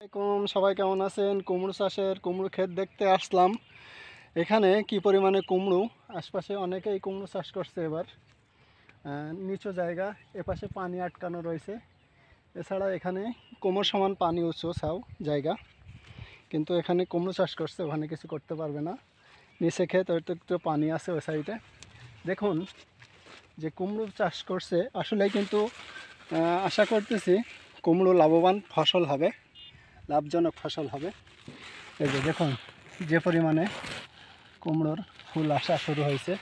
সবাই কেমন আছেন? কুমড়ো চাষের কুমড়ো ক্ষেত দেখতে আসলাম। এখানে কি পরিমাণে কুমড়ো, আশপাশে অনেকেই কুমড়ো চাষ করছে এবার। নিচু জায়গা, এপাশে পানি আটকানো রয়েছে। এছাড়া এখানে কোমর সমান পানি উঁচু ছাও জায়গা, কিন্তু এখানে কুমড়ো চাষ করছে, ওখানে কিছু করতে পারবে না। নিচে ক্ষেত, ওই তো পানি আছে ওই সাইডে। দেখুন যে কুমড়ো চাষ করছে, আসলে কিন্তু আশা করতেছি কুমড়ো লাভবান ফসল হবে, লাভজনক ফসল হবে। এই যে দেখুন যে পরিমাণে কুমড়োর ফুল আসা শুরু হয়েছে,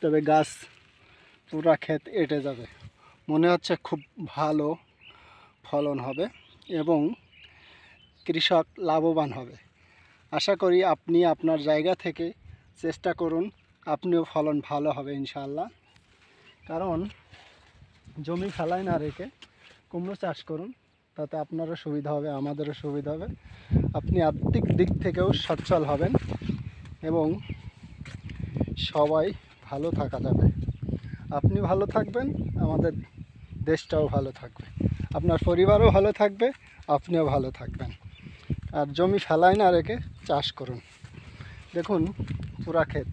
তবে গাছ পুরা ক্ষেত এঁটে যাবে। মনে হচ্ছে খুব ভালো ফলন হবে এবং কৃষক লাভবান হবে। আশা করি আপনি আপনার জায়গা থেকে চেষ্টা করুন, আপনিও ফলন ভালো হবে ইনশাআল্লাহ। কারণ জমি ফেলায় না রেখে কুমড়ো চাষ করুন, তাতে আপনারও সুবিধা হবে, আমাদেরও সুবিধা হবে। আপনি আর্থিক দিক থেকেও সচ্ছল হবেন এবং সবাই ভালো থাকা যাবে। আপনি ভালো থাকবেন, আমাদের দেশটাও ভালো থাকবে, আপনার পরিবারও ভালো থাকবে, আপনিও ভালো থাকবেন। আর জমি ফেলায় না রেখে চাষ করুন। দেখুন পুরা ক্ষেত,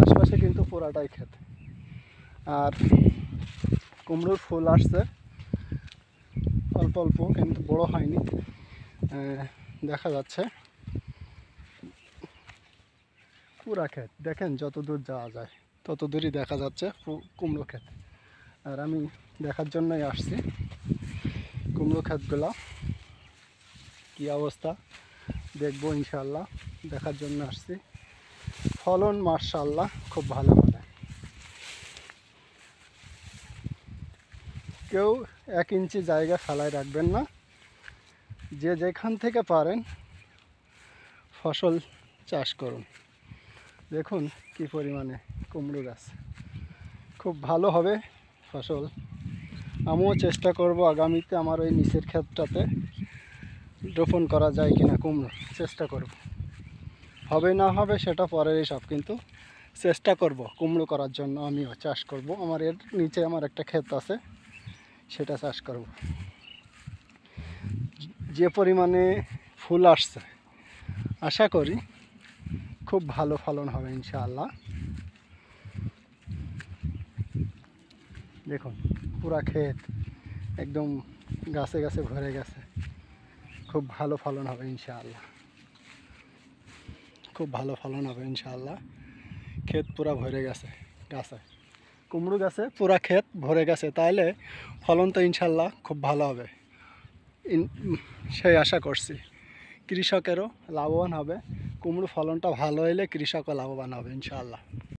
আশপাশে কিন্তু পুরাটাই ক্ষেত। আর কুমড়োর ফুল আসছে অল্প অল্প, কিন্তু বড় হয়নি, দেখা যাচ্ছে পুরা ক্ষেত। দেখেন যত দূর যাওয়া যায় তত দূরই দেখা যাচ্ছে কুমড়ো ক্ষেত। আর আমি দেখার জন্যই আসছি কুমড়ো ক্ষেতগুলো কী অবস্থা, দেখবো ইনশাআল্লাহ, দেখার জন্য আসছি। ফলন মাশাআল্লাহ খুব ভালো হবে। কেউ 1 ইঞ্চি জায়গা ফেলায় রাখবেন না, যে যেখান থেকে পারেন ফসল চাষ করুন। দেখুন কি পরিমাণে কুমড়ো গাছ, খুব ভালো হবে ফসল। আমিও চেষ্টা করব আগামীতে আমার ওই নিচের ক্ষেতটাতে রোপণ করা যায় কিনা কুমড়ো, চেষ্টা করব। হবে না হবে সেটা পরের সব, কিন্তু চেষ্টা করব কুমড়ো করার জন্য। আমিও চাষ করব, আমার এর নিচে আমার একটা ক্ষেত আছে, সেটা চাষ করব। যে পরিমাণে ফুল আসছে, আশা করি খুব ভালো ফলন হবে ইনশাআল্লাহ। দেখুন পুরা ক্ষেত একদম গাছে গাছে ভরে গেছে, খুব ভালো ফলন হবে ইনশাআল্লাহ, খুব ভালো ফলন হবে ইনশাআল্লাহ। ক্ষেত পুরা ভরে গেছে গাছে, কুমড়ো গাছে পুরা ক্ষেত ভরে গেছে, তাইলে ফলন তো ইনশাআল্লাহ খুব ভালো হবে। সেই আশা করছি কৃষকেরও লাভবান হবে। কুমড়ো ফলনটা ভালো হলে কৃষকও লাভবান হবে ইনশাআল্লাহ।